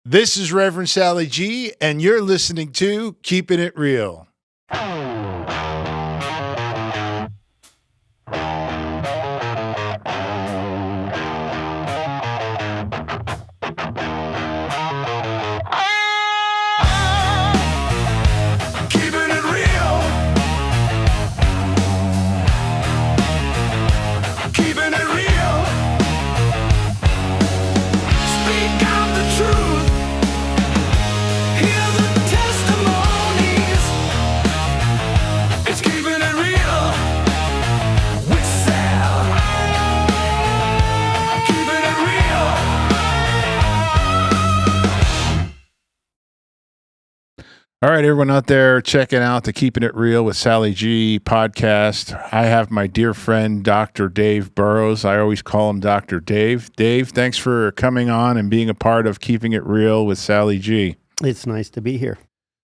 This is Reverend Sally G, and you're listening to Keeping It Real. All right, everyone out there checking out the Keeping It Real with Sally G podcast. I have my dear friend, Dr. Dave Burrows. I always call him Dr. Dave. Dave, thanks for coming on and being a part of Keeping It Real with Sally G. It's nice to be here.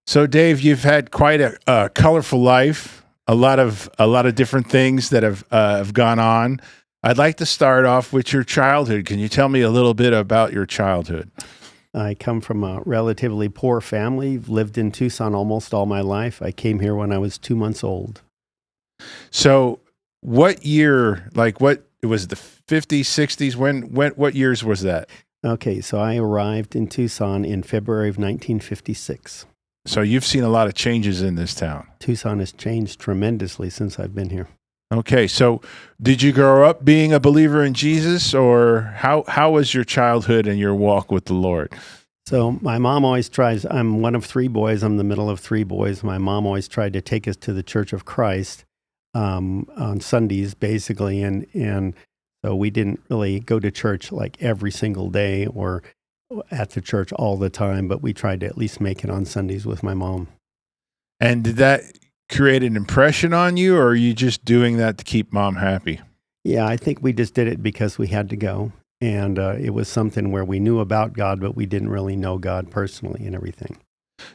So, Dave, you've had quite a colorful life, a lot of different things that have gone on. I'd like to start off with your childhood. Can you tell me a little bit about your childhood? I come from a relatively poor family, lived in Tucson almost all my life. I came here when I was 2 months old. So what year, what it was the 50s, 60s, what years was that? Okay, so I arrived in Tucson in February of 1956. So you've seen a lot of changes in this town. Tucson has changed tremendously since I've been here. Okay, so did you grow up being a believer in Jesus, or how was your childhood and your walk with the Lord? So my mom always tries, I'm one of three boys, I'm the middle of three boys. My mom always tried to take us to the Church of Christ on Sundays, basically, and so we didn't really go to church like every single day or at the church all the time, but we tried to at least make it on Sundays with my mom. And did that create an impression on you, or are you just doing that to keep mom happy? Yeah, I think we just did it because we had to go. And it was something where we knew about God, but we didn't really know God personally and everything.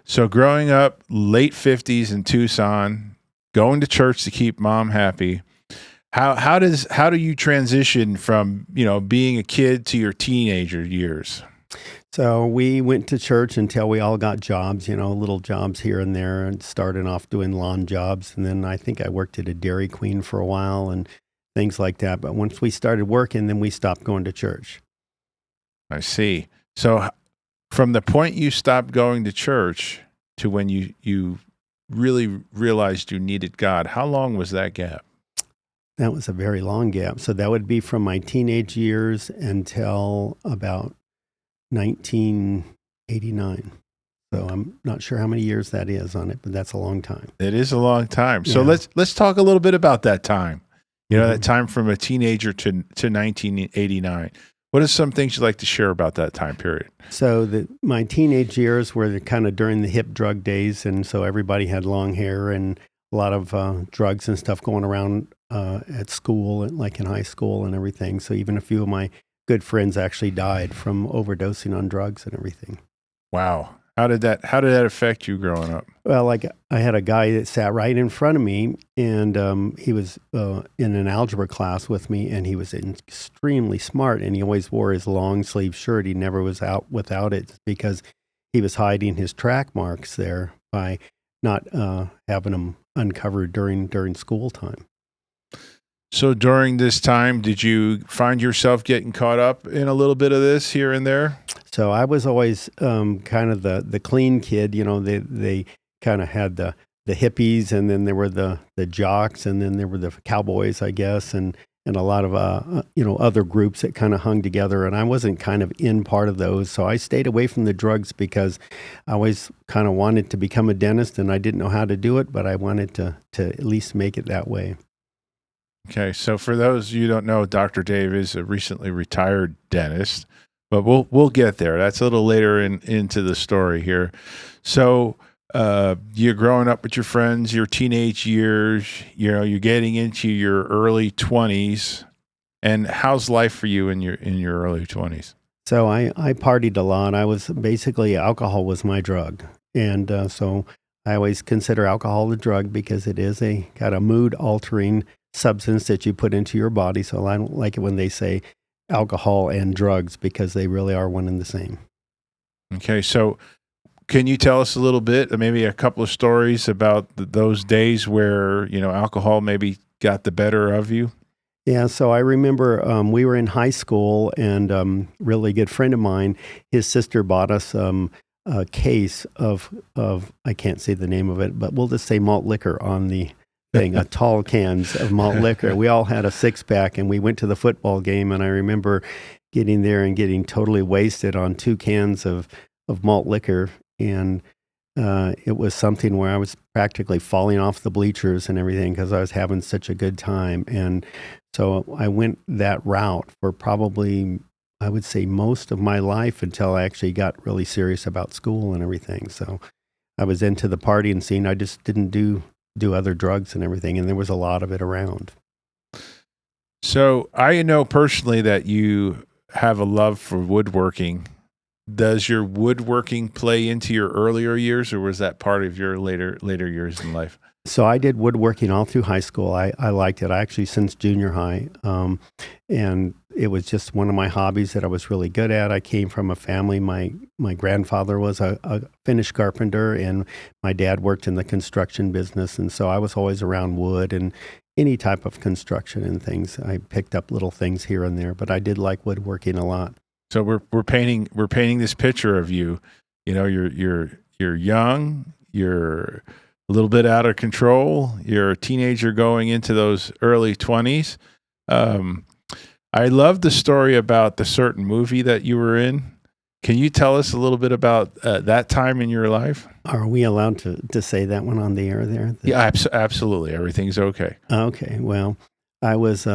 So growing up late 50s in Tucson, going to church to keep mom happy, how do you transition from, being a kid to your teenager years? So we went to church until we all got jobs, little jobs here and there, and started off doing lawn jobs. And then I think I worked at a Dairy Queen for a while and things like that. But once we started working, then we stopped going to church. I see. So from the point you stopped going to church to when you really realized you needed God, how long was that gap? That was a very long gap. So that would be from my teenage years until about 1989. So I'm not sure how many years that is on it, but that's a long time. It is a long time. So let's talk a little bit about that time. That time from a teenager to 1989. What are some things you'd like to share about that time period? So my teenage years were kind of during the hip drug days, and so everybody had long hair and a lot of drugs and stuff going around at school, like in high school and everything. So even a few of my good friends actually died from overdosing on drugs and everything. Wow. How did that affect you growing up? Well, like I had a guy that sat right in front of me, and he was in an algebra class with me, and he was extremely smart, and he always wore his long sleeve shirt. He never was out without it because he was hiding his track marks there by not having them uncovered during school time. So during this time, did you find yourself getting caught up in a little bit of this here and there? So I was always kind of the clean kid. They kind of had the hippies, and then there were the jocks, and then there were the cowboys, I guess, and a lot of other groups that kind of hung together. And I wasn't kind of in part of those, so I stayed away from the drugs because I always kind of wanted to become a dentist, and I didn't know how to do it, but I wanted to at least make it that way. Okay, so for those you don't know, Dr. Dave is a recently retired dentist, but we'll get there. That's a little later into the story here. So you're growing up with your friends, your teenage years, you're getting into your early 20s. And how's life for you in your early 20s? So I partied a lot. I was basically, alcohol was my drug. And so I always consider alcohol a drug because it is a kind of mood altering substance that you put into your body. So I don't like it when they say alcohol and drugs because they really are one and the same. Okay, so can you tell us a little bit, maybe a couple of stories about those days where alcohol maybe got the better of you? Yeah, so I remember we were in high school, and really good friend of mine, his sister bought us a case of I can't say the name of it, but we'll just say malt liquor on the thing, a tall cans of malt liquor. We all had a 6 pack, and we went to the football game, and I remember getting there and getting totally wasted on 2 cans of malt liquor, and it was something where I was practically falling off the bleachers and everything because I was having such a good time. And so I went that route for probably, I would say, most of my life until I actually got really serious about school and everything. So I was into the partying scene. I just didn't do other drugs and everything, and there was a lot of it around. So I know personally that you have a love for woodworking. Does your woodworking play into your earlier years, or was that part of your later years in life? So I did woodworking all through high school. I liked it. I actually since junior high, and it was just one of my hobbies that I was really good at. I came from a family. My grandfather was a Finnish carpenter, and my dad worked in the construction business, and so I was always around wood and any type of construction and things. I picked up little things here and there, but I did like woodworking a lot. So we're painting this picture of you. You're young. You're a little bit out of control. You're a teenager going into those early 20s. Um, I love the story about the certain movie that you were in. Can you tell us a little bit about that time in your life? Are we allowed to say that one on the air there? Yeah, absolutely. Everything's okay. Okay. Well, I was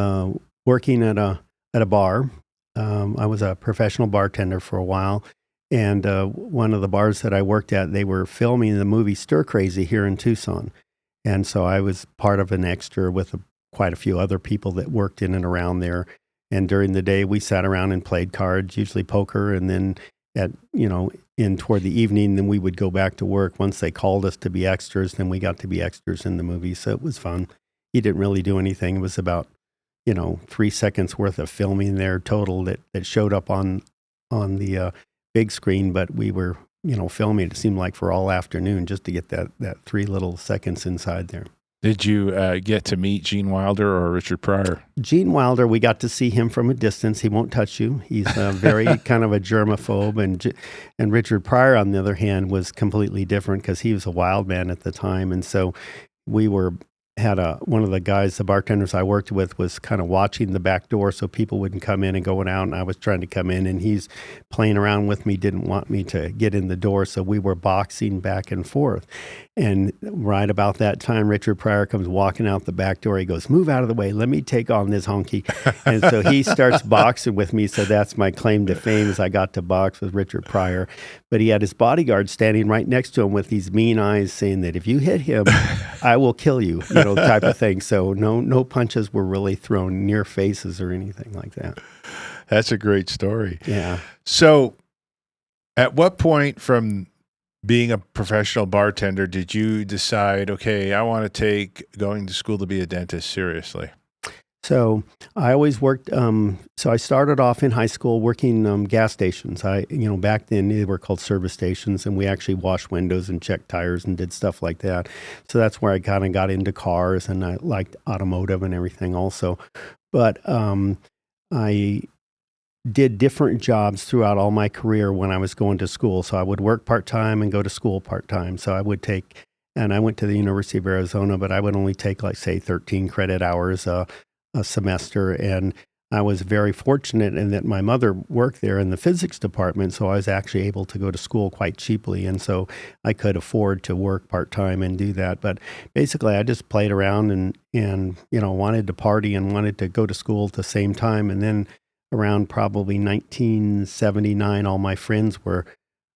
working at a bar. I was a professional bartender for a while, and one of the bars that I worked at, they were filming the movie Stir Crazy here in Tucson, and so I was part of an extra with quite a few other people that worked in and around there. And during the day, we sat around and played cards, usually poker, and then at in toward the evening, then we would go back to work. Once they called us to be extras, then we got to be extras in the movie, so it was fun. He didn't really do anything. It was about 3 seconds worth of filming there total that showed up on the big screen, but we were filming. It seemed like for all afternoon just to get that 3 little seconds inside there. Did you get to meet Gene Wilder or Richard Pryor? Gene Wilder, we got to see him from a distance. He won't touch you. He's very kind of a germaphobe, and Richard Pryor, on the other hand, was completely different because he was a wild man at the time, and so we had one of the guys, the bartenders I worked with, was kind of watching the back door so people wouldn't come in and going out, and I was trying to come in, and he's playing around with me, didn't want me to get in the door, so we were boxing back and forth. And right about that time, Richard Pryor comes walking out the back door. He goes, "Move out of the way. Let me take on this honky." And so he starts boxing with me. So that's my claim to fame, is I got to box with Richard Pryor. But he had his bodyguard standing right next to him with these mean eyes saying that if you hit him, I will kill you, type of thing. So no punches were really thrown near faces or anything like that. That's a great story. Yeah. So at what point from being a professional bartender did you decide, okay, I want to take going to school to be a dentist seriously? So I always worked. So I started off in high school working gas stations. Back then they were called service stations, and we actually washed windows and checked tires and did stuff like that. So that's where I kind of got into cars, and I liked automotive and everything also. But I did different jobs throughout all my career when I was going to school. So I would work part-time and go to school part-time. So I went to the University of Arizona, but I would only take, like, say, 13 credit hours a semester. And I was very fortunate in that my mother worked there in the physics department, so I was actually able to go to school quite cheaply. And so I could afford to work part-time and do that. But basically, I just played around and wanted to party and wanted to go to school at the same time. And then around probably 1979, all my friends were,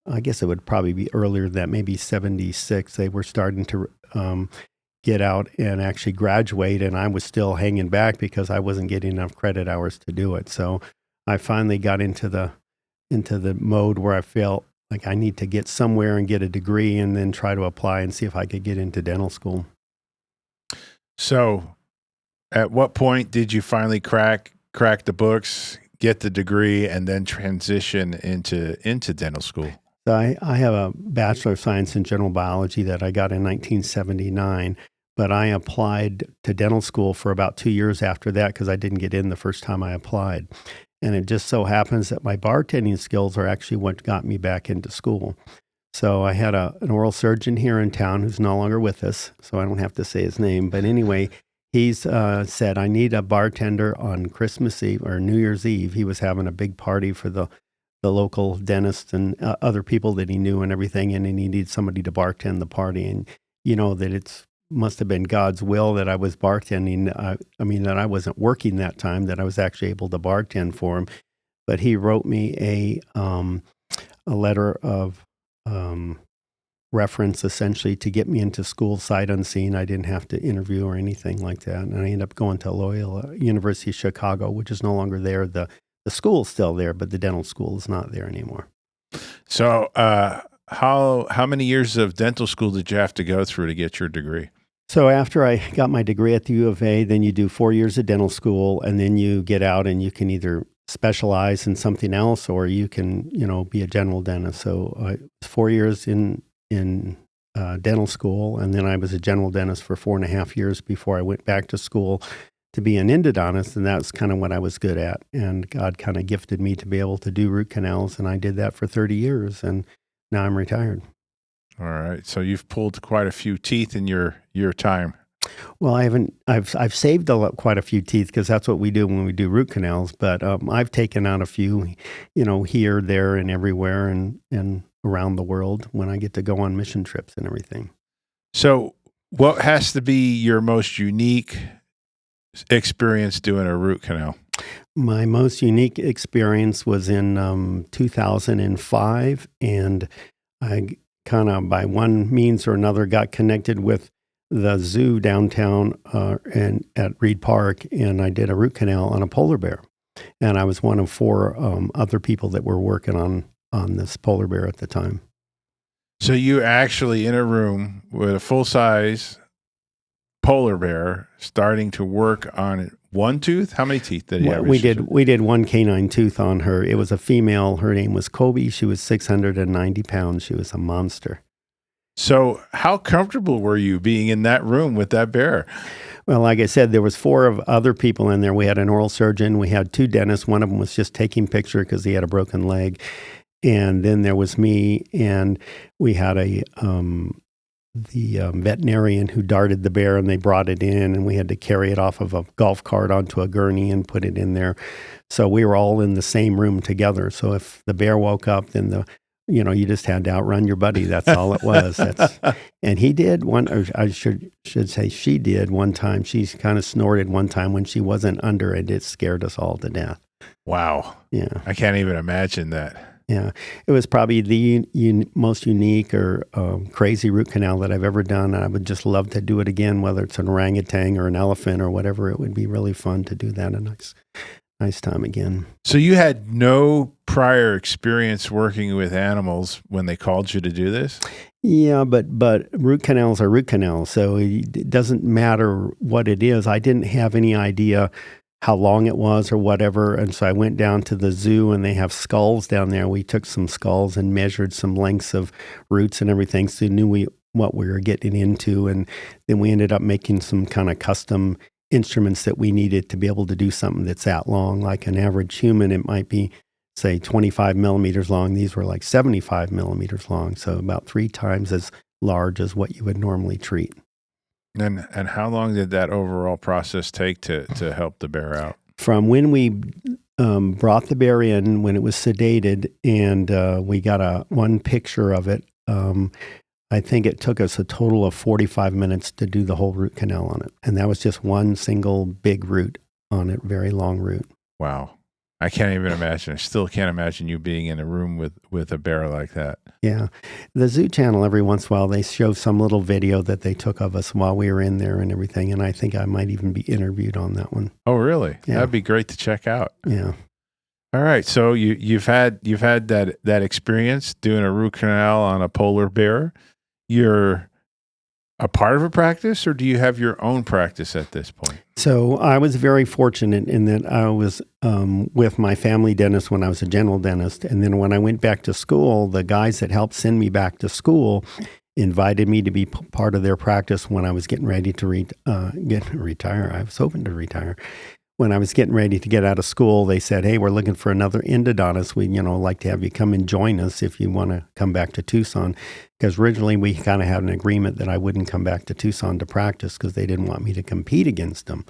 I guess it would probably be earlier than that, maybe 76, they were starting to get out and actually graduate, and I was still hanging back because I wasn't getting enough credit hours to do it. So I finally got into the mode where I felt like I need to get somewhere and get a degree and then try to apply and see if I could get into dental school. So at what point did you finally crack the books, get the degree, and then transition into dental school? So I have a Bachelor of Science in General Biology that I got in 1979, but I applied to dental school for about 2 years after that because I didn't get in the first time I applied. And it just so happens that my bartending skills are actually what got me back into school. So I had an oral surgeon here in town who's no longer with us, so I don't have to say his name. But anyway, he's said, I need a bartender on Christmas Eve or New Year's Eve. He was having a big party for the local dentist and other people that he knew and everything, and he needed somebody to bartend the party. And you know that it's must have been God's will that I was bartending. I mean, that I wasn't working that time, that I was actually able to bartend for him. But he wrote me a letter of reference essentially to get me into school sight unseen. I didn't have to interview or anything like that. And I ended up going to Loyola University of Chicago, which is no longer there. The school's still there, but the dental school is not there anymore. So, how many years of dental school did you have to go through to get your degree? So after I got my degree at the U of A, then you do 4 years of dental school, and then you get out and you can either specialize in something else or you can, be a general dentist. So 4 years in dental school, and then I was a general dentist for 4.5 years before I went back to school to be an endodontist, and that's kind of what I was good at. And God kind of gifted me to be able to do root canals, and I did that for 30 years, and now I'm retired. All right. So you've pulled quite a few teeth in your time. Well, I haven't. I've saved quite a few teeth because that's what we do when we do root canals. But I've taken out a few, here, there, and everywhere, and around the world when I get to go on mission trips and everything. So, what has to be your most unique experience doing a root canal? My most unique experience was in 2005, and I kind of, by one means or another, got connected with the zoo downtown and at Reed Park, and I did a root canal on a polar bear. And I was one of four other people that were working on this polar bear at the time. So you actually in a room with a full-size polar bear starting to work on one tooth? How many teeth did he have? We did one canine tooth on her. It was a female. Her name was Kobe. She was 690 pounds. She was a monster. So how comfortable were you being in that room with that bear? Well, like I said, there was four of other people in there. We had an oral surgeon. We had two dentists. One of them was just taking picture because he had a broken leg. And then there was me, and we had the veterinarian who darted the bear, and they brought it in, and we had to carry it off of a golf cart onto a gurney and put it in there. So we were all in the same room together. So if the bear woke up, then you just had to outrun your buddy. That's all it was. And he did one, or I should say she did one time. She kind of snorted one time when she wasn't under it. It scared us all to death. Wow. Yeah. I can't even imagine that. Yeah. It was probably the most unique or crazy root canal that I've ever done. I would just love to do it again, whether it's an orangutan or an elephant or whatever. It would be really fun to do that a nice time again. So you had no prior experience working with animals when they called you to do this? Yeah, but root canals are root canals, so it doesn't matter what it is. I didn't have any idea how long it was or whatever, and so I went down to the zoo, and they have skulls down there. We took some skulls and measured some lengths of roots and everything, so knew what we were getting into, and then we ended up making some kind of custom instruments that we needed to be able to do something that's that long. Like an average human, it might be, say, 25 millimeters long. These were like 75 millimeters long, so about 3 times as large as what you would normally treat. And how long did that overall process take to help the bear out? From when we brought the bear in, when it was sedated, and we got one picture of it, I think it took us a total of 45 minutes to do the whole root canal on it. And that was just one single big root on it, very long root. Wow. I can't even imagine. I still can't imagine you being in a room with a bear like that. Yeah. The Zoo Channel, every once in a while, they show some little video that they took of us while we were in there and everything. And I think I might even be interviewed on that one. Oh, really? Yeah. That'd be great to check out. Yeah. All right. So you've had that experience doing a root canal on a polar bear. You're a part of a practice, or do you have your own practice at this point? So I was very fortunate in that I was with my family dentist when I was a general dentist. And then when I went back to school, the guys that helped send me back to school invited me to be part of their practice when I was getting ready to retire. I was hoping to retire. When I was getting ready to get out of school, they said, "Hey, we're looking for another endodontist. We'd, like to have you come and join us if you want to come back to Tucson." Because originally we kind of had an agreement that I wouldn't come back to Tucson to practice because they didn't want me to compete against them.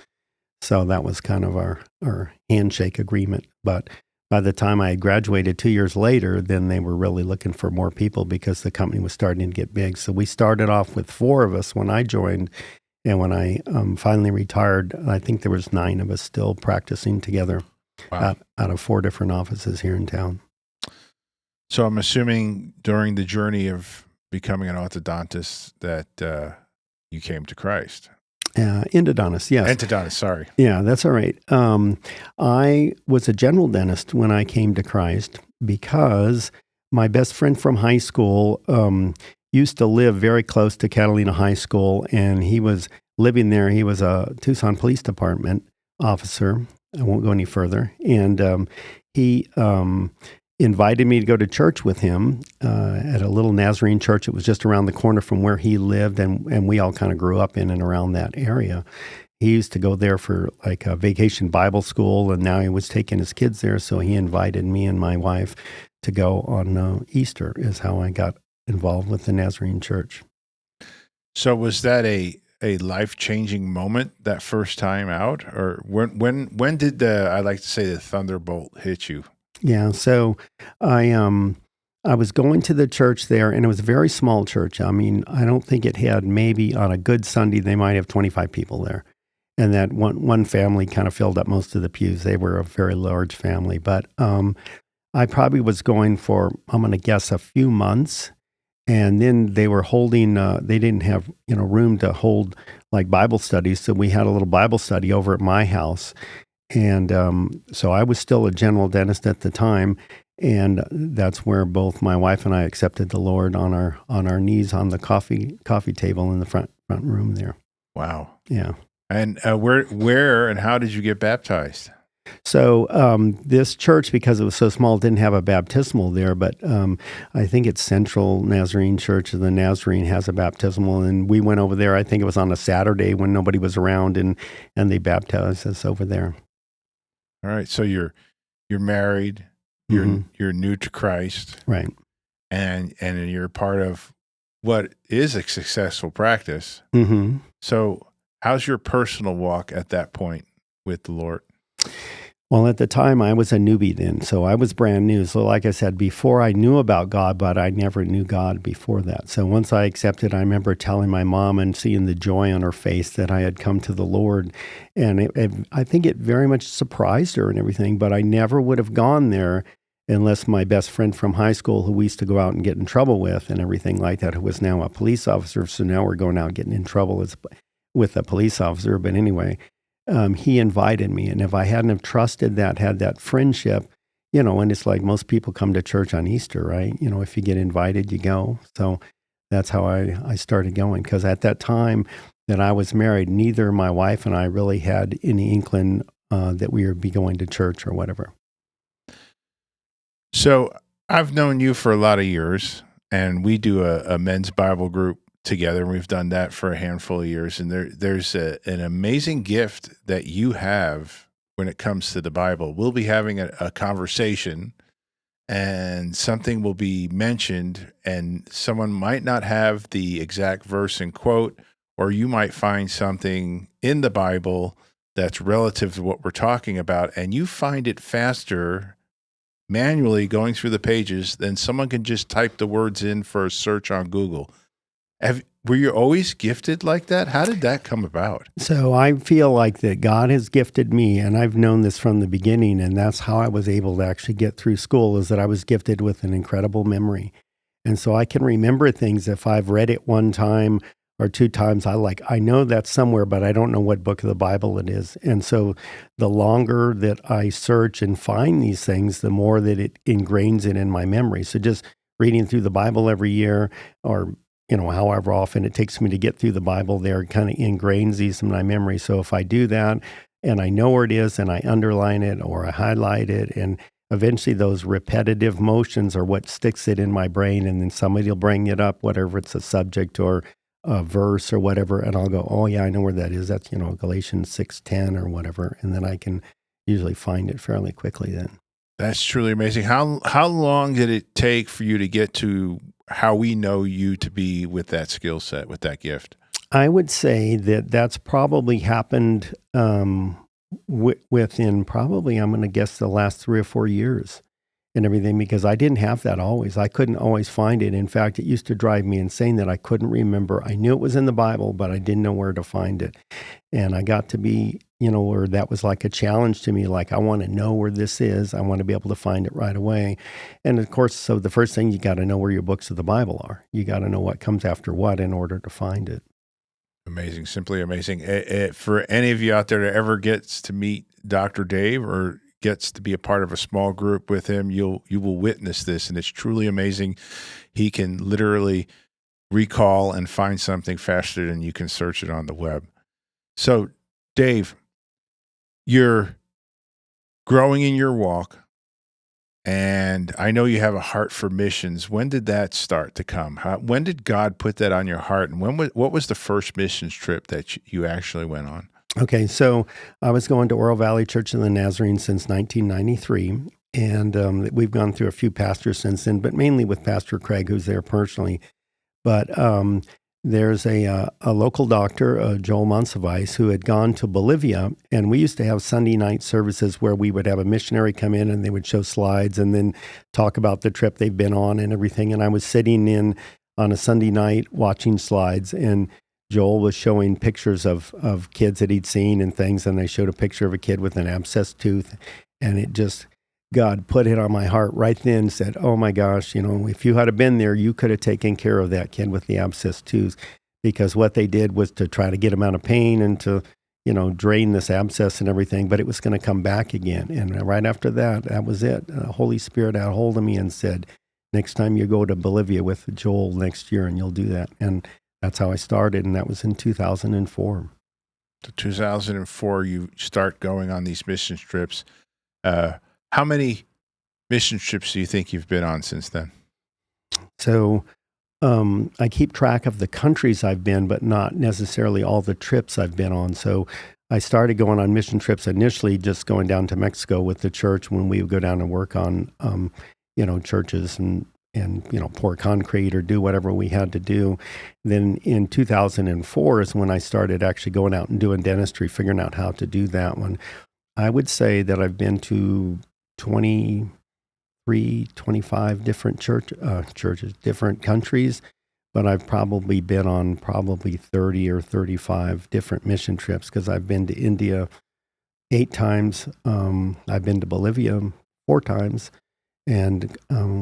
So that was kind of our handshake agreement. But by the time I had graduated 2 years later, then they were really looking for more people because the company was starting to get big. So we started off with 4 of us when I joined. And when I finally retired, I think there was 9 of us still practicing together. Wow. Out of 4 different offices here in town. So I'm assuming during the journey of becoming an orthodontist that you came to Christ. Endodontist, yes. Endodontist, sorry. Yeah, that's all right. I was a general dentist when I came to Christ because my best friend from high school used to live very close to Catalina High School, and he was living there. He was a Tucson Police Department officer. I won't go any further. And he invited me to go to church with him at a little Nazarene church. It was just around the corner from where he lived, and we all kind of grew up in and around that area. He used to go there for like a vacation Bible school, and now he was taking his kids there, so he invited me and my wife to go on Easter, is how I got involved with the Nazarene church. So was that a life-changing moment that first time out, or when did I like to say the thunderbolt hit you? Yeah, so I was going to the church there, and it was a very small church. I mean, I don't think it had, maybe on a good Sunday they might have 25 people there, and that one family kind of filled up most of the pews. They were a very large family, but I probably was going for, I'm going to guess, a few months. And then they were holding, they didn't have, room to hold like Bible studies. So we had a little Bible study over at my house. And so I was still a general dentist at the time. And that's where both my wife and I accepted the Lord on our knees on the coffee table in the front room there. Wow. Yeah. And where and how did you get baptized? So this church, because it was so small, didn't have a baptismal there, but I think it's Central Nazarene Church. The Nazarene has a baptismal, and we went over there. I think it was on a Saturday when nobody was around, and they baptized us over there. All right. So you're married. You're new to Christ, right? And you're part of what is a successful practice. Mm-hmm. So how's your personal walk at that point with the Lord? Well, at the time, I was a newbie then, so I was brand new. So like I said, before I knew about God, but I never knew God before that. So once I accepted, I remember telling my mom and seeing the joy on her face that I had come to the Lord. And I think it very much surprised her and everything, but I never would have gone there unless my best friend from high school, who we used to go out and get in trouble with and everything like that, who was now a police officer. So now we're going out getting in trouble with a police officer. But anyway, he invited me. And if I hadn't have trusted that, had that friendship, and it's like most people come to church on Easter, right? If you get invited, you go. So that's how I started going. Because at that time that I was married, neither my wife and I really had any inkling that we would be going to church or whatever. So I've known you for a lot of years, and we do a men's Bible group together, and we've done that for a handful of years. And there's an amazing gift that you have when it comes to the Bible. We'll be having a conversation, and something will be mentioned, and someone might not have the exact verse and quote, or you might find something in the Bible that's relative to what we're talking about, and you find it faster manually going through the pages than someone can just type the words in for a search on Google. Were you always gifted like that? How did that come about? So I feel like that God has gifted me, and I've known this from the beginning, and that's how I was able to actually get through school, is that I was gifted with an incredible memory. And so I can remember things if I've read it one time or 2 times. I know that's somewhere, but I don't know what book of the Bible it is. And so the longer that I search and find these things, the more that it ingrains it in my memory. So just reading through the Bible every year, or however often it takes me to get through the Bible there, kind of ingrains these in my memory. So if I do that and I know where it is and I underline it or I highlight it, and eventually those repetitive motions are what sticks it in my brain. And then somebody will bring it up, whatever it's a subject or a verse or whatever, and I'll go, oh yeah, I know where that is. That's, Galatians 6:10 or whatever. And then I can usually find it fairly quickly then. That's truly amazing. How long did it take for you to get to how we know you to be with that skill set, with that gift? I would say that that's probably happened within probably, I'm going to guess, the last 3 or 4 years and everything, because I didn't have that always. I couldn't always find it. In fact, it used to drive me insane that I couldn't remember. I knew it was in the Bible, but I didn't know where to find it. And I got to be, where that was like a challenge to me. Like, I want to know where this is. I want to be able to find it right away. And of course, so the first thing, you got to know where your books of the Bible are. You got to know what comes after what in order to find it. Amazing, simply amazing. For any of you out there that ever gets to meet Dr. Dave or gets to be a part of a small group with him, you will witness this, and it's truly amazing. He can literally recall and find something faster than you can search it on the web. So, Dave, you're growing in your walk, and I know you have a heart for missions. When did that start to come? When did God put that on your heart, and what was the first missions trip that you actually went on? Okay, so I was going to Oro Valley Church of the Nazarene since 1993, and we've gone through a few pastors since then, but mainly with Pastor Craig, who's there personally. But there's a local doctor, Joel Monsivice, who had gone to Bolivia, and we used to have Sunday night services where we would have a missionary come in and they would show slides and then talk about the trip they've been on and everything. And I was sitting in on a Sunday night watching slides, and Joel was showing pictures of kids that he'd seen and things, and they showed a picture of a kid with an abscessed tooth, and it just, God put it on my heart right then, said, oh my gosh, if you had been there, you could have taken care of that kid with the abscessed tooth, because what they did was to try to get him out of pain and to, drain this abscess and everything, but it was going to come back again. And right after that, that was it. The Holy Spirit got a hold of me and said, next time you go to Bolivia with Joel next year, and you'll do that. And that's how I started, and that was in 2004. So 2004, you start going on these mission trips. How many mission trips do you think you've been on since then? So I keep track of the countries I've been, but not necessarily all the trips I've been on. So I started going on mission trips initially, just going down to Mexico with the church when we would go down and work on, churches and pour concrete or do whatever we had to do. Then in 2004 is when I started actually going out and doing dentistry, figuring out how to do that one. I would say that I've been to 23, 25 different churches, different countries, but I've probably been on 30 or 35 different mission trips, because I've been to India 8 times. I've been to Bolivia 4 times. And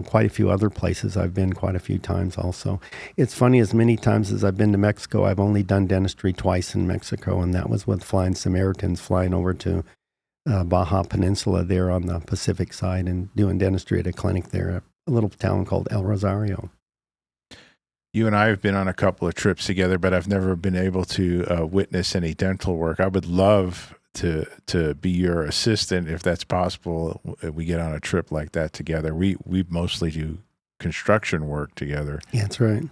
quite a few other places I've been quite a few times also. It's funny, as many times as I've been to Mexico, I've only done dentistry twice in Mexico, and that was with Flying Samaritans, flying over to Baja Peninsula there on the Pacific side and doing dentistry at a clinic there, at a little town called El Rosario. You and I have been on a couple of trips together, but I've never been able to witness any dental work. I would love to be your assistant if that's possible. If we get on a trip like that together. We mostly do construction work together. Yeah, that's right.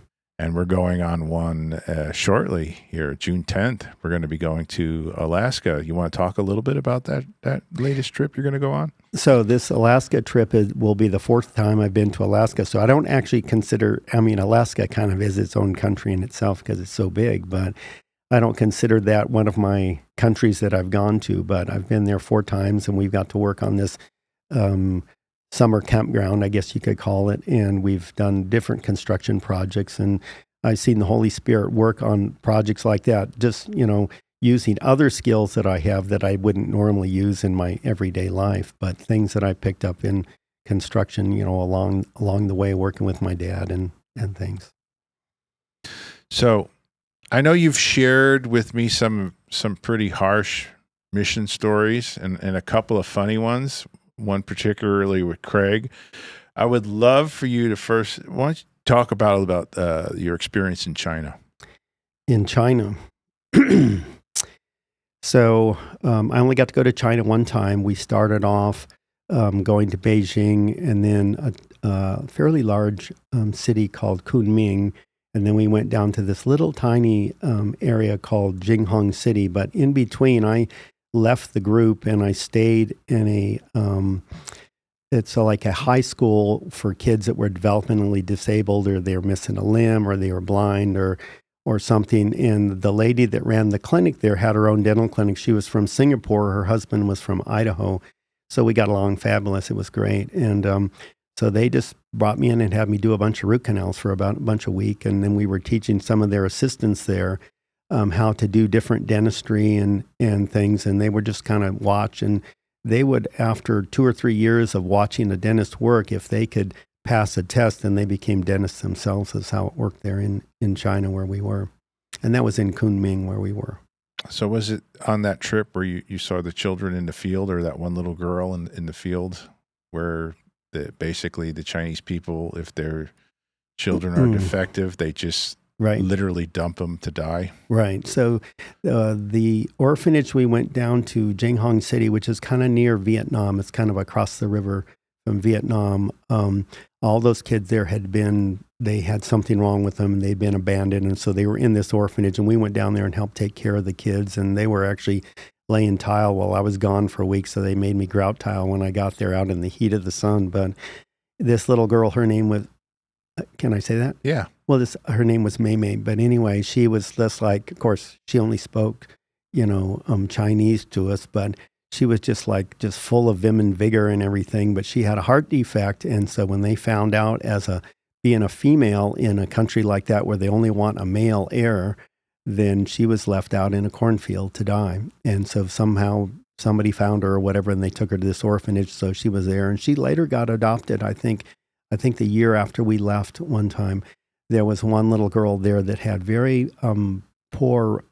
And we're going on one shortly here, June 10th. We're going to be going to Alaska. You want to talk a little bit about that latest trip you're going to go on? So this Alaska trip will be the 4th time I've been to Alaska. So I don't actually consider, Alaska kind of is its own country in itself because it's so big, but I don't consider that one of my countries that I've gone to. But I've been there 4 times, and we've got to work on this summer campground, I guess you could call it. And we've done different construction projects, and I've seen the Holy Spirit work on projects like that, just, using other skills that I have that I wouldn't normally use in my everyday life, but things that I picked up in construction, along the way, working with my dad and things. So I know you've shared with me some pretty harsh mission stories and a couple of funny ones, one particularly with Craig. I would love for you to first, why don't you talk about your experience in China. In China. So I only got to go to China one time. We started off going to Beijing and then a fairly large city called Kunming. And then we went down to this little tiny area called Jinghong City. But in between, I left the group and I stayed in it's like a high school for kids that were developmentally disabled, or they were missing a limb, or they were blind, or something. And the lady that ran the clinic there had her own dental clinic. She was from Singapore. Her husband was from Idaho. So we got along fabulous. It was great. And so they just brought me in and had me do a bunch of root canals for about a bunch of weeks. And then we were teaching some of their assistants there how to do different dentistry and things. And they would just kind of watch. And they would, after 2 or 3 years of watching a dentist work, if they could pass a test, then they became dentists themselves. That's how it worked there in China where we were. And that was in Kunming where we were. So was it on that trip where you saw the children in the field, or that one little girl in the field where basically the Chinese people, if their children are defective, they just literally dump them to die? Right. So the orphanage we went down to, Jinghong City, which is kind of near Vietnam. It's kind of across the river from Vietnam. All those kids there they had something wrong with them and they'd been abandoned. And so they were in this orphanage, and we went down there and helped take care of the kids. And they were actually laying tile while I was gone for a week. So they made me grout tile when I got there out in the heat of the sun. But this little girl, her name was, can I say that? Yeah. Well, her name was Mei Mei. But anyway, she was just like, of course, she only spoke, Chinese to us, but she was just full of vim and vigor and everything, but she had a heart defect. And so when they found out being a female in a country like that where they only want a male heir, then she was left out in a cornfield to die. And so somehow somebody found her or whatever, and they took her to this orphanage. So she was there, and she later got adopted. I think the year after we left one time, there was one little girl there that had very poor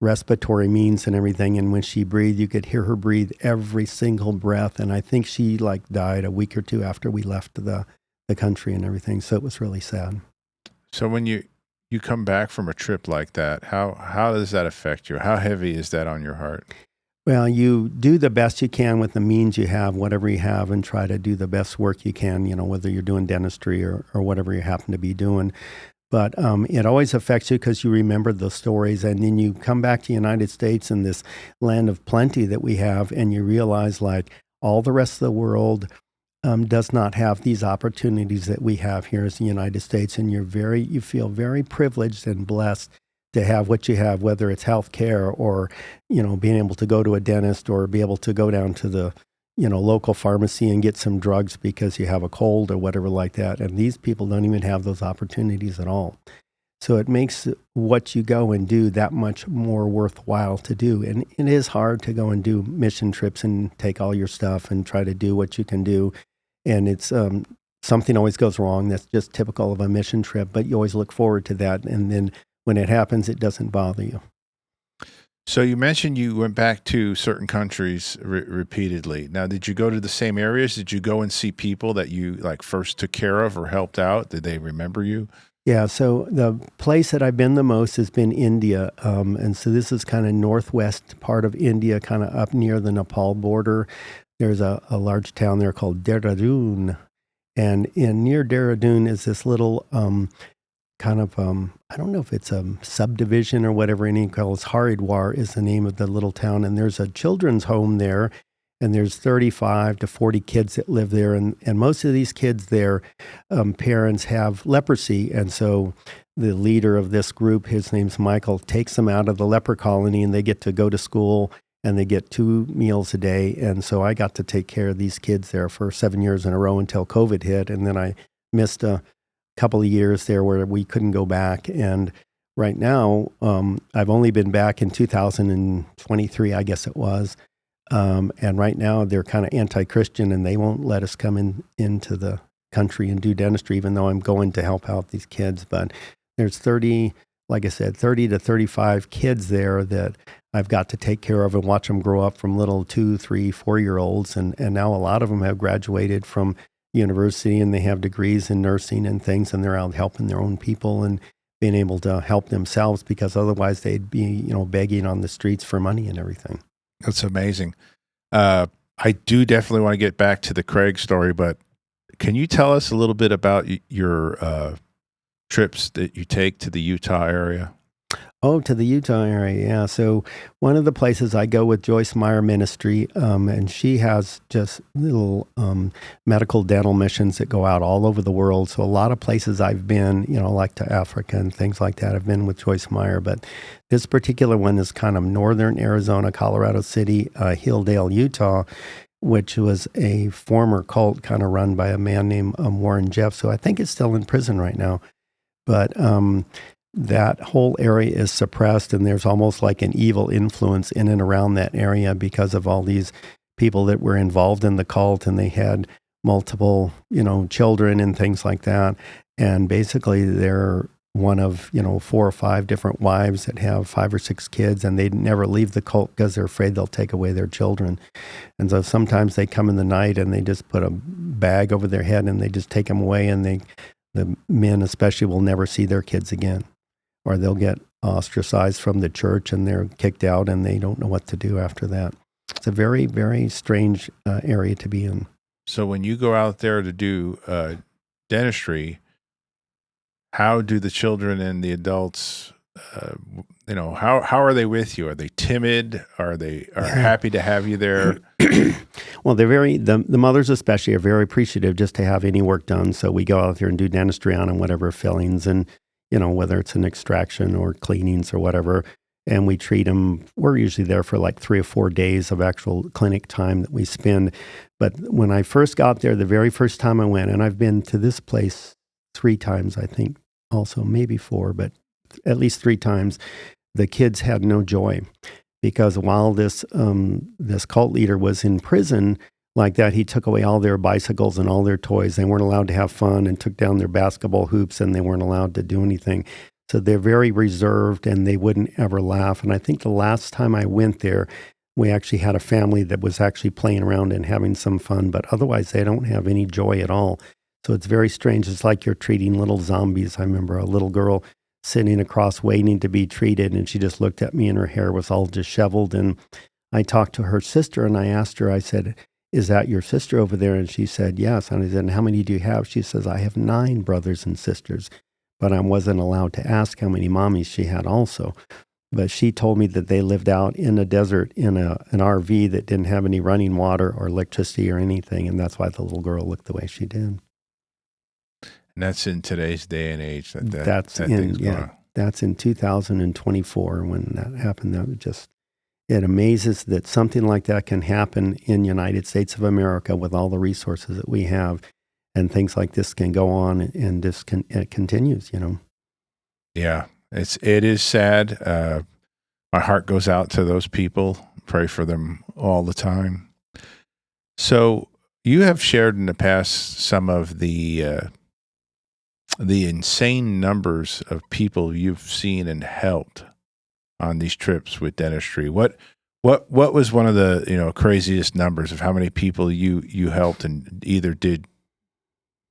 respiratory means and everything. And when she breathed, you could hear her breathe every single breath. And I think she died a week or two after we left the country and everything. So it was really sad. So when you come back from a trip like that, how does that affect you? How heavy is that on your heart? Well, you do the best you can with the means you have, whatever you have, and try to do the best work you can, whether you're doing dentistry or whatever you happen to be doing. But it always affects you because you remember those stories, and then you come back to the United States in this land of plenty that we have, and you realize all the rest of the world does not have these opportunities that we have here in the United States, and you feel very privileged and blessed to have what you have, whether it's health care or being able to go to a dentist or be able to go down to the local pharmacy and get some drugs because you have a cold or whatever like that. And these people don't even have those opportunities at all. So it makes what you go and do that much more worthwhile to do. And it is hard to go and do mission trips and take all your stuff and try to do what you can do. And it's something always goes wrong. That's just typical of a mission trip, but you always look forward to that. And then when it happens, it doesn't bother you. So you mentioned you went back to certain countries repeatedly. Now, did you go to the same areas? Did you go and see people that you first took care of or helped out? Did they remember you? Yeah, so the place that I've been the most has been India. And so this is kind of northwest part of India, kind of up near the Nepal border. There's a large town there called Dehradun. And near Dehradun is this little I don't know if it's a subdivision or whatever in India. Haridwar is the name of the little town. And there's a children's home there. And there's 35 to 40 kids that live there. And most of these kids, their parents have leprosy. And so the leader of this group, his name's Michael, takes them out of the leper colony, and they get to go to school, and they get 2 meals a day. And so I got to take care of these kids there for 7 years in a row until COVID hit. And then I missed a couple of years there where we couldn't go back. And right now, I've only been back in 2023, I guess it was. And right now they're kind of anti-Christian, and they won't let us come into the country and do dentistry, even though I'm going to help out these kids. But there's 30 to 35 kids there that I've got to take care of and watch them grow up from little 2, 3, 4-year-olds. And now a lot of them have graduated from university and they have degrees in nursing and things, and they're out helping their own people and being able to help themselves, because otherwise they'd be, begging on the streets for money and everything. That's amazing. I do definitely want to get back to the Craig story, but can you tell us a little bit about your trips that you take to the Utah area? Oh, to the Utah area, yeah. So one of the places I go with Joyce Meyer Ministry, and she has just little medical dental missions that go out all over the world. So a lot of places I've been, like to Africa and things like that, I've been with Joyce Meyer. But this particular one is kind of northern Arizona, Colorado City, Hilldale, Utah, which was a former cult kind of run by a man named Warren Jeffs, who I think is still in prison right now. But that whole area is suppressed, and there's almost like an evil influence in and around that area because of all these people that were involved in the cult, and they had multiple, children and things like that. And basically they're one of, 4 or 5 different wives that have 5 or 6 kids, and they never leave the cult because they're afraid they'll take away their children. And so sometimes they come in the night and they just put a bag over their head and they just take them away, and the men especially will never see their kids again. Or they'll get ostracized from the church and they're kicked out and they don't know what to do after that. It's a very, very strange area to be in. So when you go out there to do dentistry, how do the children and the adults, how are they with you? Are they timid? Are they happy to have you there? Well, they're the mothers especially are very appreciative just to have any work done. So we go out there and do dentistry on them, whatever fillings, and whether it's an extraction or cleanings or whatever, and we treat them. We're usually there for like 3 or 4 days of actual clinic time that we spend. But when I first got there, the very first time I went, and I've been to this place 3 times, I think, also maybe 4, but at least 3 times, the kids had no joy, because while this cult leader was in prison like that, he took away all their bicycles and all their toys. They weren't allowed to have fun, and took down their basketball hoops, and they weren't allowed to do anything. So they're very reserved, and they wouldn't ever laugh. And I think the last time I went there, we actually had a family that was actually playing around and having some fun, but otherwise they don't have any joy at all. So it's very strange. It's like you're treating little zombies. I remember a little girl sitting across waiting to be treated, and she just looked at me and her hair was all disheveled. And I talked to her sister and I asked her, I said, "Is that your sister over there?" And she said, "Yes." And I said, "How many do you have?" She says, "I have 9 brothers and sisters," but I wasn't allowed to ask how many mommies she had also. But she told me that they lived out in a desert in an RV that didn't have any running water or electricity or anything. And that's why the little girl looked the way she did. And that's in today's day and age. That's in 2024 when that happened. That was just, it amazes that something like that can happen in the United States of America with all the resources that we have, and things like this can go on, and this it continues, Yeah, it is sad. My heart goes out to those people. Pray for them all the time. So you have shared in the past some of the insane numbers of people you've seen and helped on these trips with dentistry. What was one of the craziest numbers of how many people you helped and either did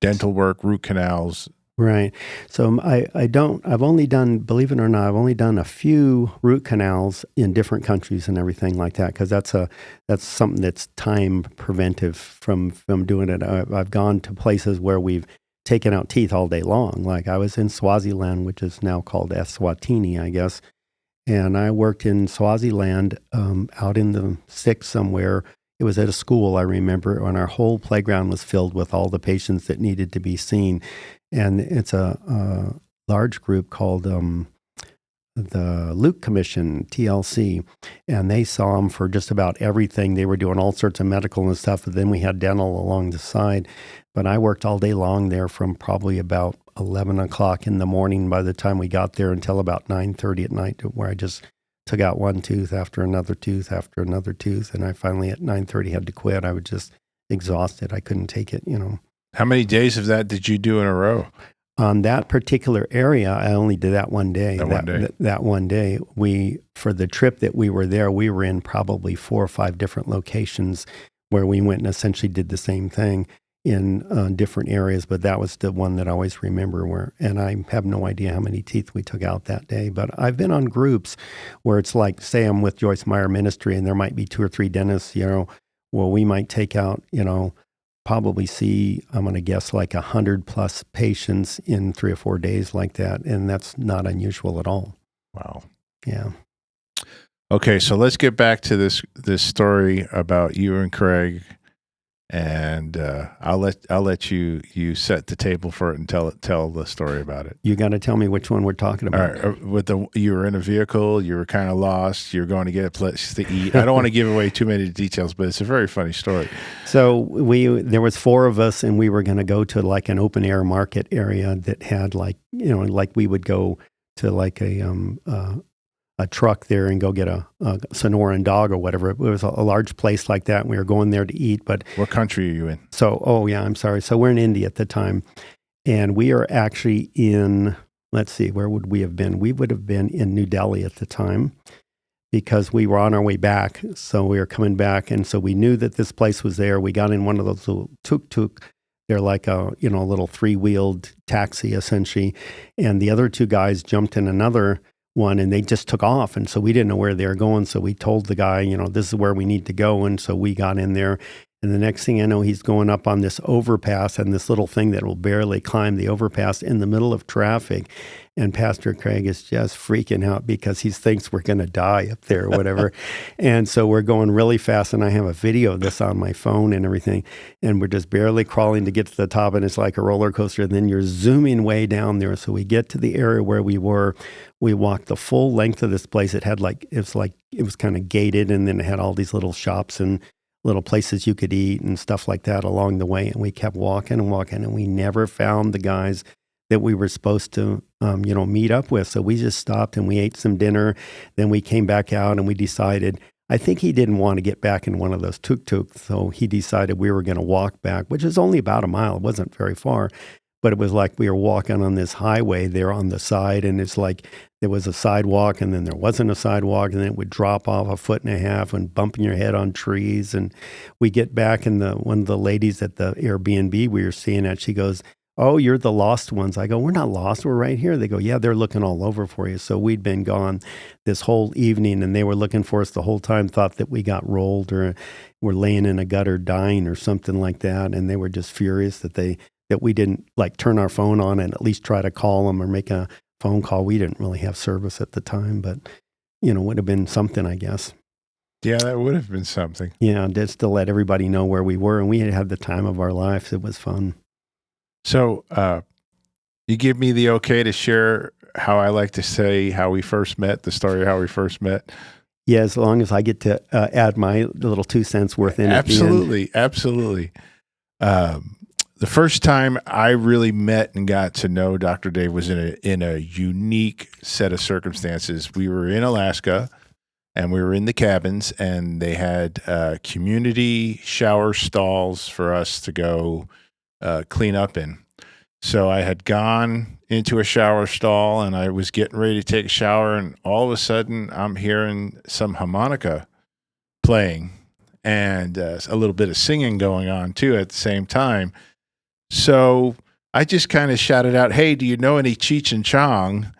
dental work, root canals? Right. So I've only done, believe it or not, I've only done a few root canals in different countries and everything like that, because that's something that's time preventive from doing it. I've gone to places where we've taken out teeth all day long. Like I was in Swaziland, which is now called Eswatini, I guess. And I worked in Swaziland out in the sticks somewhere. It was at a school, I remember, and our whole playground was filled with all the patients that needed to be seen. And it's a large group called the Luke Commission, TLC, and they saw them for just about everything. They were doing all sorts of medical and stuff, but then we had dental along the side. But I worked all day long there from probably about 11 o'clock in the morning by the time we got there until about 9:30 at night, where I just took out one tooth after another tooth after another tooth. And I finally at 9:30 had to quit. I was just exhausted. I couldn't take it, How many days of that did you do in a row? On that particular area, I only did that one day. That one day, for the trip that we were there, we were in probably 4 or 5 different locations where we went and essentially did the same thing. in different areas, but that was the one that I always remember where, and I have no idea how many teeth we took out that day, but I've been on groups where it's like, say I'm with Joyce Meyer Ministry and there might be 2 or 3 dentists, well, we might take out, probably see, I'm going to guess like 100 plus patients in 3 or 4 days like that. And that's not unusual at all. Wow. Yeah. Okay, so let's get back to this story about you and Craig, and I'll let you set the table for it and tell the story about it. You got to tell me which one we're talking about. All right, you were in a vehicle, you were kind of lost, you're going to get a place to eat. I don't want to give away too many details, but it's a very funny story. So there was 4 of us, and we were going to go to like an open air market area that had like we would go to like a truck there and go get a Sonoran dog or whatever. It was a large place like that, and we were going there to eat. But what country are you in? I'm sorry. So we're in India at the time, and we are actually in, let's see, where would we have been? We would have been in New Delhi at the time because we were on our way back. So we were coming back, and so we knew that this place was there. We got in one of those little tuk-tuk. They're like a little 3-wheeled taxi essentially, and the other 2 guys jumped in another one and they just took off. And so we didn't know where they were going. So we told the guy, this is where we need to go. And so we got in there. And the next thing I know, he's going up on this overpass and this little thing that will barely climb the overpass in the middle of traffic. And Pastor Craig is just freaking out because he thinks we're going to die up there or whatever. And so we're going really fast. And I have a video of this on my phone and everything. And we're just barely crawling to get to the top. And it's like a roller coaster. And then you're zooming way down there. So we get to the area where we were. We walked the full length of this place. It was kind of gated. And then it had all these little shops and little places you could eat and stuff like that along the way. And we kept walking and walking. And we never found the guys that we were supposed to, meet up with. So we just stopped and we ate some dinner. Then we came back out and we decided, I think he didn't want to get back in one of those tuk-tuks. So he decided we were going to walk back, which is only about a mile. It wasn't very far, but it was like we were walking on this highway there on the side. And it's like there was a sidewalk and then there wasn't a sidewalk. And then it would drop off 1.5 foot and bumping your head on trees. And we get back and one of the ladies at the Airbnb we were staying at, she goes, "Oh, you're the lost ones." I go, "We're not lost. We're right here." They go, "Yeah, they're looking all over for you." So we'd been gone this whole evening and they were looking for us the whole time, thought that we got rolled or were laying in a gutter dying or something like that. And they were just furious that we didn't like turn our phone on and at least try to call them or make a phone call. We didn't really have service at the time, but would have been something, I guess. Yeah, that would have been something. Yeah, just to let everybody know where we were. And we had the time of our lives. It was fun. So you give me the okay to share how I like to say how we first met, the story of how we first met? Yeah, as long as I get to add my little 2 cents worth in. Absolutely, absolutely. The first time I really met and got to know Dr. Dave was in a unique set of circumstances. We were in Alaska, and we were in the cabins, and they had community shower stalls for us to go clean up in. So I had gone into a shower stall and I was getting ready to take a shower, and all of a sudden I'm hearing some harmonica playing and a little bit of singing going on too at the same time. So I just kind of shouted out, "Hey, do you know any Cheech and Chong?"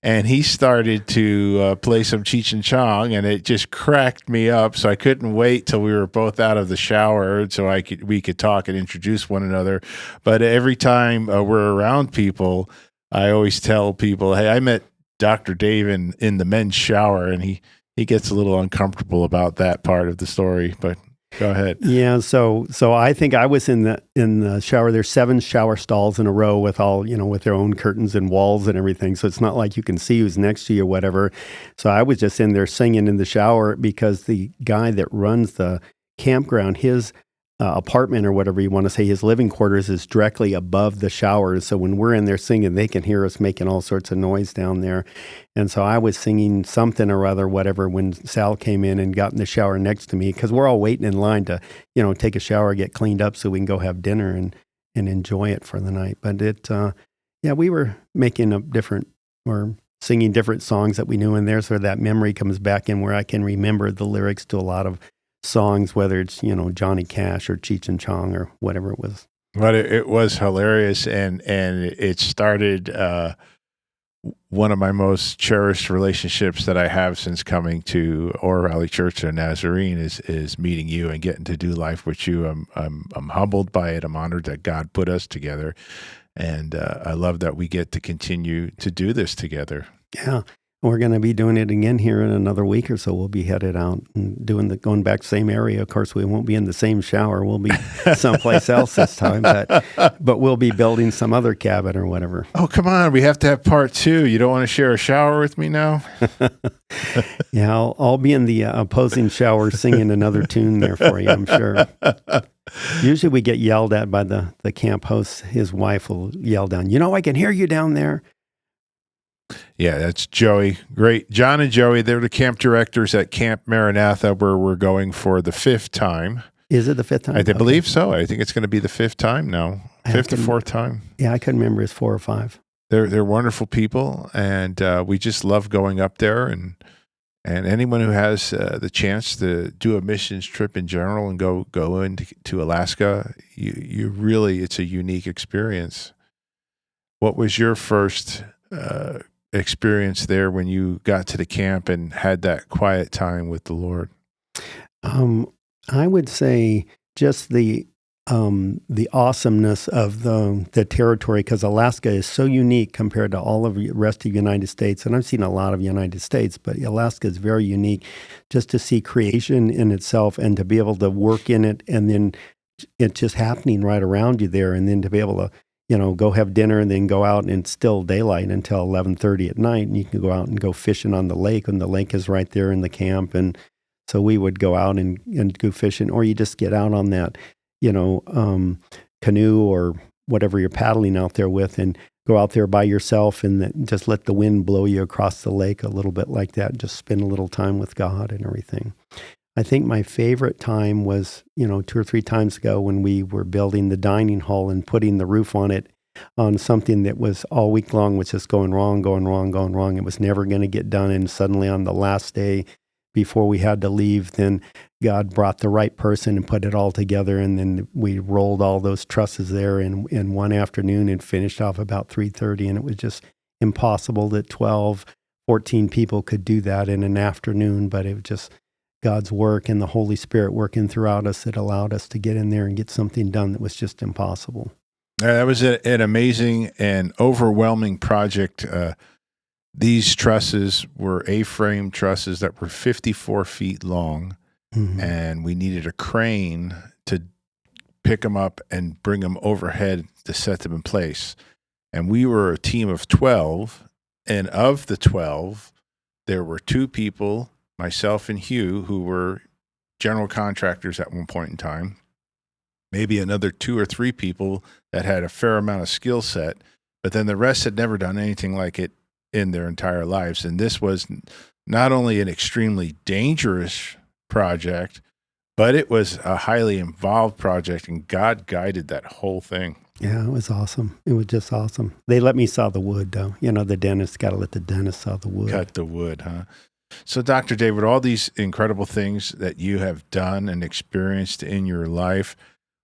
And he started to play some Cheech and Chong, and it just cracked me up. So I couldn't wait till we were both out of the shower so we could talk and introduce one another. But every time we're around people, I always tell people, "Hey, I met Dr. Dave in the men's shower," and he gets a little uncomfortable about that part of the story. But go ahead. Yeah, so I think I was in the shower. There's 7 shower stalls in a row with all, with their own curtains and walls and everything. So it's not like you can see who's next to you or whatever. So I was just in there singing in the shower because the guy that runs the campground, his apartment or whatever you want to say, his living quarters is directly above the shower. So when we're in there singing, they can hear us making all sorts of noise down there. And so I was singing something or other, whatever, when Sal came in and got in the shower next to me, because we're all waiting in line to, take a shower, get cleaned up so we can go have dinner and enjoy it for the night. But we were making or singing different songs that we knew in there. So that memory comes back in where I can remember the lyrics to a lot of songs, whether it's, Johnny Cash or Cheech and Chong or whatever it was. But it was hilarious, and it started one of my most cherished relationships that I have since coming to Oro Valley Church of Nazarene is meeting you and getting to do life with you. I'm humbled by it. I'm honored that God put us together, and I love that we get to continue to do this together. Yeah. We're going to be doing it again here in another week or so. We'll be headed out and going back same area. Of course, we won't be in the same shower. We'll be someplace else this time, but we'll be building some other cabin or whatever. Oh, come on. We have to have part 2. You don't want to share a shower with me now? Yeah, I'll be in the opposing shower singing another tune there for you, I'm sure. Usually we get yelled at by the camp host. His wife will yell down, I can hear you down there. Yeah, that's Joey. Great. John and Joey, they're the camp directors at Camp Maranatha, where we're going for the 5th time. Is it the 5th time? I believe so. I think it's going to be the 5th time now. 5th or 4th time. Yeah, I couldn't remember. It's 4 or 5. They're wonderful people, and we just love going up there. And anyone who has the chance to do a missions trip in general and go into Alaska, you really, it's a unique experience. What was your first experience there when you got to the camp and had that quiet time with the Lord? I would say just the awesomeness of the territory, because Alaska is so unique compared to all of the rest of the United States. And I've seen a lot of United States, but Alaska is very unique. Just to see creation in itself and to be able to work in it, and then it's just happening right around you there, and then to be able to go have dinner and then go out, and it's still daylight until 11:30 at night, and you can go out and go fishing on the lake, and the lake is right there in the camp. And so we would go out and go fishing, or you just get out on that, canoe or whatever you're paddling out there with, and go out there by yourself and just let the wind blow you across the lake a little bit like that, and just spend a little time with God and everything. I think my favorite time was, 2 or 3 times ago when we were building the dining hall and putting the roof on it, on something that was all week long was just going wrong. It was never going to get done. And suddenly on the last day before we had to leave, then God brought the right person and put it all together. And then we rolled all those trusses there in one afternoon and finished off about 3:30. And it was just impossible that 12, 14 people could do that in an afternoon, but it was just God's work and the Holy Spirit working throughout us that allowed us to get in there and get something done that was just impossible. That was an amazing and overwhelming project. These trusses were A-frame trusses that were 54 feet long, and we needed a crane to pick them up and bring them overhead to set them in place. And we were a team of 12, and of the 12, there were 2 people, myself and Hugh, who were general contractors at one point in time, maybe another 2 or 3 people that had a fair amount of skill set, but then the rest had never done anything like it in their entire lives. And this was not only an extremely dangerous project, but it was a highly involved project, and God guided that whole thing. Yeah, it was awesome. It was just awesome. They let me saw the wood, though. The dentist, got to let the dentist saw the wood. Cut the wood, huh? So, Dr. David, all these incredible things that you have done and experienced in your life,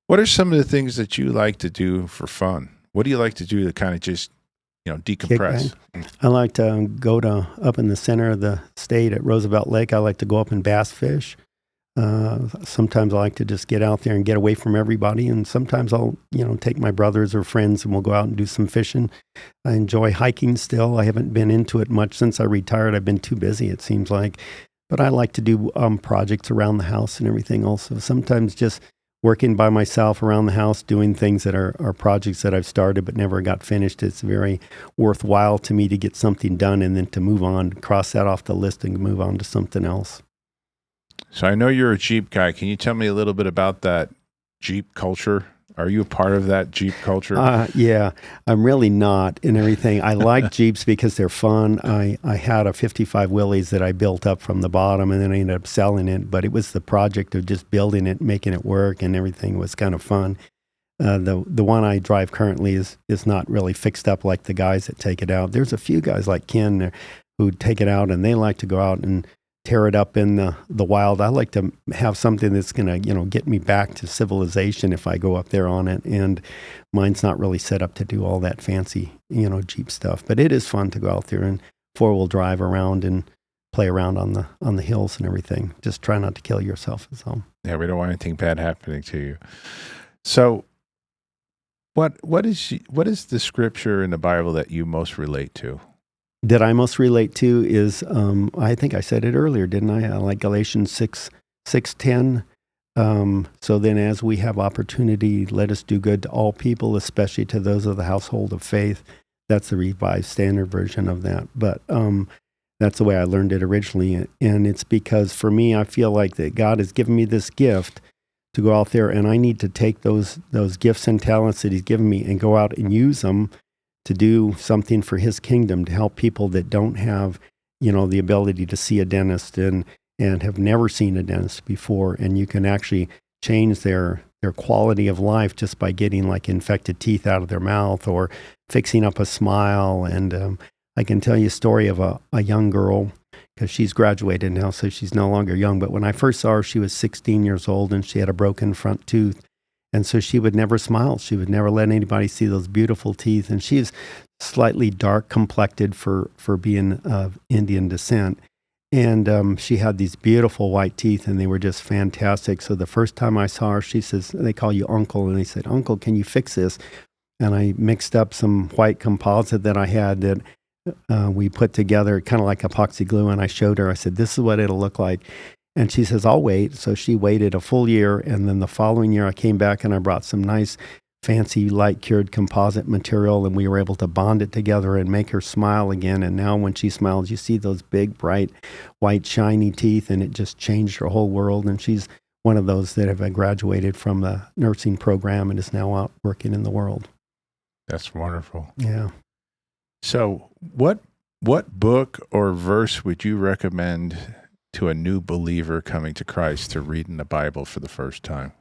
what are some of the things that you like to do for fun? What do you like to do to kind of just, decompress? I like to go up in the center of the state at Roosevelt Lake. I like to go up and bass fish. Sometimes I like to just get out there and get away from everybody. And sometimes I'll, take my brothers or friends and we'll go out and do some fishing. I enjoy hiking still. I haven't been into it much since I retired. I've been too busy, it seems like. But I like to do projects around the house and everything also. Sometimes just working by myself around the house, doing things that are projects that I've started but never got finished. It's very worthwhile to me to get something done and then to move on, cross that off the list and move on to something else. So I know you're a Jeep guy. Can you tell me a little bit about that Jeep culture? Are you a part of that Jeep culture? Yeah, I'm really not and everything. I like Jeeps because they're fun. I had a 55 Willys that I built up from the bottom, and then I ended up selling it. But it was the project of just building it, making it work, and everything was kind of fun. The one I drive currently is not really fixed up like the guys that take it out. There's a few guys like Ken who take it out, and they like to go out and tear it up in the wild. I like to have something that's going to, get me back to civilization if I go up there on it. And mine's not really set up to do all that fancy, Jeep stuff. But it is fun to go out there and four-wheel drive around and play around on the hills and everything. Just try not to kill yourself. So. Yeah, we don't want anything bad happening to you. So, what is the scripture in the Bible that you most relate to? That I most relate to is, I think I said it earlier, didn't I? Like Galatians 6:10. So then as we have opportunity, let us do good to all people, especially to those of the household of faith. That's the Revised Standard Version of that. But that's the way I learned it originally. And it's because for me, I feel like that God has given me this gift to go out there, and I need to take those gifts and talents that he's given me and go out and use them to do something for his kingdom, to help people that don't have, the ability to see a dentist and have never seen a dentist before. And you can actually change their quality of life just by getting like infected teeth out of their mouth or fixing up a smile. And I can tell you a story of a young girl, because she's graduated now, so she's no longer young. But when I first saw her, she was 16 years old and she had a broken front tooth. And so she would never smile. She would never let anybody see those beautiful teeth. And she's slightly dark complected for being of Indian descent. And she had these beautiful white teeth, and they were just fantastic. So the first time I saw her, she says, they call you Uncle. And they said, Uncle, can you fix this? And I mixed up some white composite that I had that we put together, kind of like epoxy glue. And I showed her, I said, this is what it'll look like. And she says, I'll wait. So she waited a full year. And then the following year I came back and I brought some nice, fancy, light cured composite material. And we were able to bond it together and make her smile again. And now when she smiles, you see those big, bright, white, shiny teeth. And it just changed her whole world. And she's one of those that have graduated from the nursing program and is now out working in the world. That's wonderful. Yeah. So what book or verse would you recommend to a new believer coming to Christ to read in the Bible for the first time?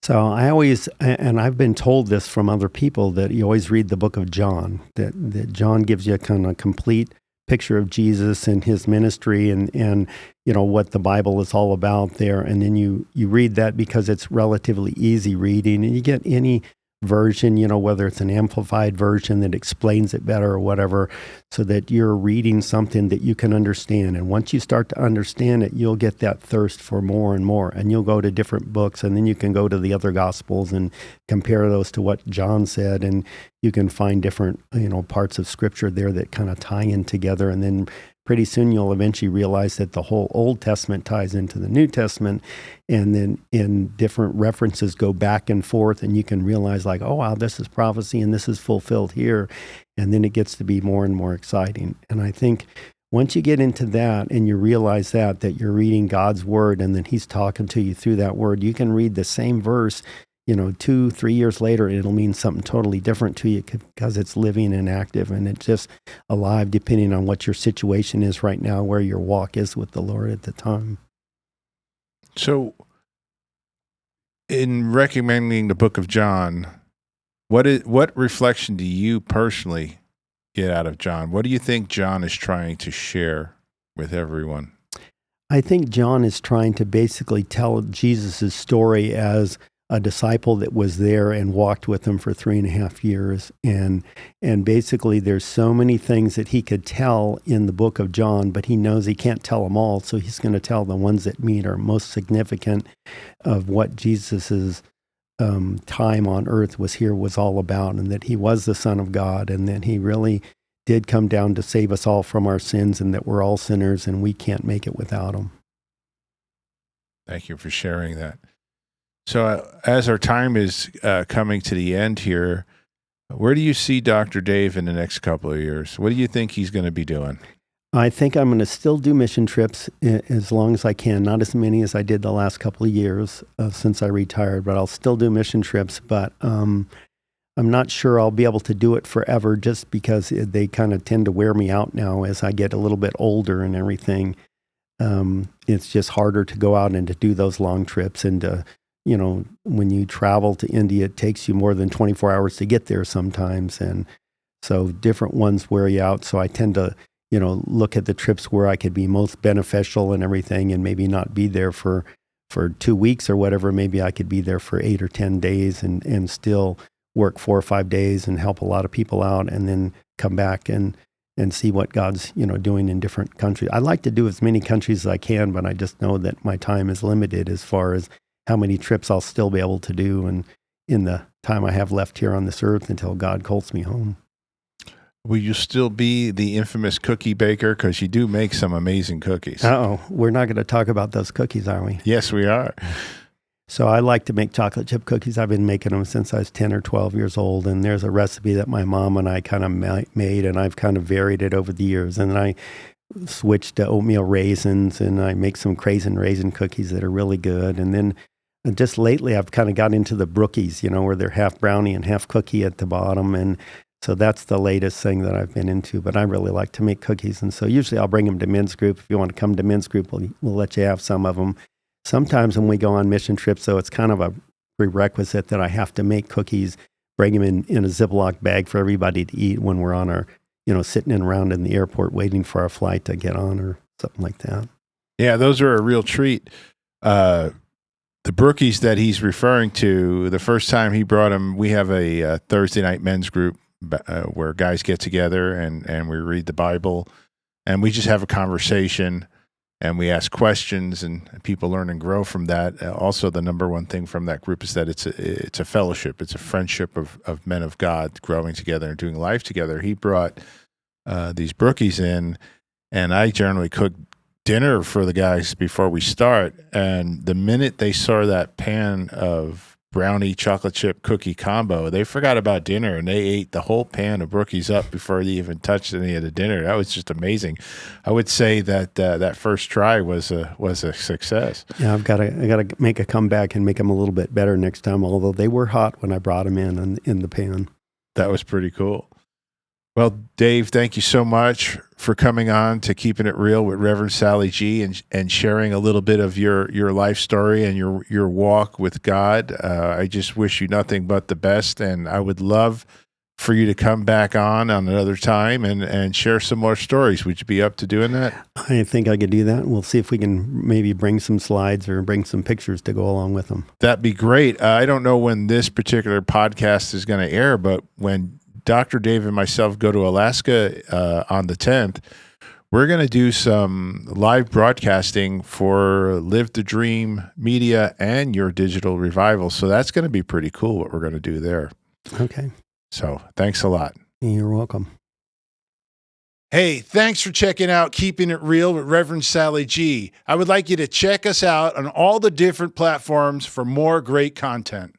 So I always, and I've been told this from other people, that you always read the book of John, that John gives you a kind of complete picture of Jesus and his ministry and what the Bible is all about there. And then you read that because it's relatively easy reading, and you get any version, whether it's an amplified version that explains it better or whatever, so that you're reading something that you can understand. And once you start to understand it, you'll get that thirst for more and more. And you'll go to different books, and then you can go to the other Gospels and compare those to what John said. And you can find different, parts of Scripture there that kind of tie in together. And then pretty soon you'll eventually realize that the whole Old Testament ties into the New Testament, and then in different references go back and forth, and you can realize like, oh, wow, this is prophecy and this is fulfilled here. And then it gets to be more and more exciting. And I think once you get into that and you realize that you're reading God's word and then he's talking to you through that word, you can read the same verse 2-3 years later, it'll mean something totally different to you because it's living and active, and it's just alive depending on what your situation is right now, where your walk is with the Lord at the time. So in recommending the book of John, what reflection do you personally get out of John? What do you think John is trying to share with everyone? I think John is trying to basically tell Jesus' story as a disciple that was there and walked with him for 3.5 years. And basically there's so many things that he could tell in the book of John, but he knows he can't tell them all. So he's going to tell the ones that are most significant of what Jesus's time on earth was all about, and that he was the Son of God, and that he really did come down to save us all from our sins, and that we're all sinners and we can't make it without him. Thank you for sharing that. So as our time is coming to the end here, where do you see Dr. Dave in the next couple of years? What do you think he's going to be doing? I think I'm going to still do mission trips as long as I can. Not as many as I did the last couple of years since I retired, but I'll still do mission trips. But I'm not sure I'll be able to do it forever, just because they kind of tend to wear me out now as I get a little bit older and everything. It's just harder to go out and to do those long trips, and when you travel to India, it takes you more than 24 hours to get there sometimes. And so different ones wear you out. So I tend to look at the trips where I could be most beneficial and everything, and maybe not be there for 2 weeks or whatever. Maybe I could be there for 8 or 10 days and still work 4 or 5 days and help a lot of people out, and then come back and see what God's, doing in different countries. I like to do as many countries as I can, but I just know that my time is limited as far as how many trips I'll still be able to do, and in the time I have left here on this earth until God calls me home. Will you still be the infamous cookie baker? Because you do make some amazing cookies. Uh-oh, we're not going to talk about those cookies, are we? Yes, we are. So I like to make chocolate chip cookies. I've been making them since I was 10 or 12 years old. And there's a recipe that my mom and I kind of made, and I've kind of varied it over the years. And then I switched to oatmeal raisins, and I make some raisin cookies that are really good. And then just lately, I've kind of got into the brookies, where they're half brownie and half cookie at the bottom. And so that's the latest thing that I've been into. But I really like to make cookies. And so usually I'll bring them to men's group. If you want to come to men's group, we'll let you have some of them. Sometimes when we go on mission trips, though, it's kind of a prerequisite that I have to make cookies, bring them in a Ziploc bag for everybody to eat when we're on our, sitting around in the airport waiting for our flight to get on or something like that. Yeah, those are a real treat. The brookies that he's referring to, the first time he brought them, we have a Thursday night men's group where guys get together and we read the Bible, and we just have a conversation. And we ask questions, and people learn and grow from that. Also, the number one thing from that group is that it's a fellowship. It's a friendship of men of God growing together and doing life together. He brought these brookies in, and I generally cook dinner for the guys before we start. And the minute they saw that pan of brownie chocolate chip cookie combo, they forgot about dinner, and they ate the whole pan of brookies up before they even touched any of the dinner. That was just amazing. I would say that that first try was a success. Yeah, I got to make a comeback and make them a little bit better next time. Although they were hot when I brought them in the pan. That was pretty cool. Well, Dave, thank you so much for coming on to Keeping It Real with Reverend Sally G and sharing a little bit of your life story and your walk with God. I just wish you nothing but the best, and I would love for you to come back on another time and share some more stories. Would you be up to doing that? I think I could do that. We'll see if we can maybe bring some slides or bring some pictures to go along with them. That'd be great. I don't know when this particular podcast is going to air, but when Dr. Dave and myself go to Alaska on the 10th, we're going to do some live broadcasting for Live the Dream Media and Your Digital Revival. So that's going to be pretty cool what we're going to do there. Okay. So thanks a lot. You're welcome. Hey, thanks for checking out Keeping It Real with Reverend Sally G. I would like you to check us out on all the different platforms for more great content.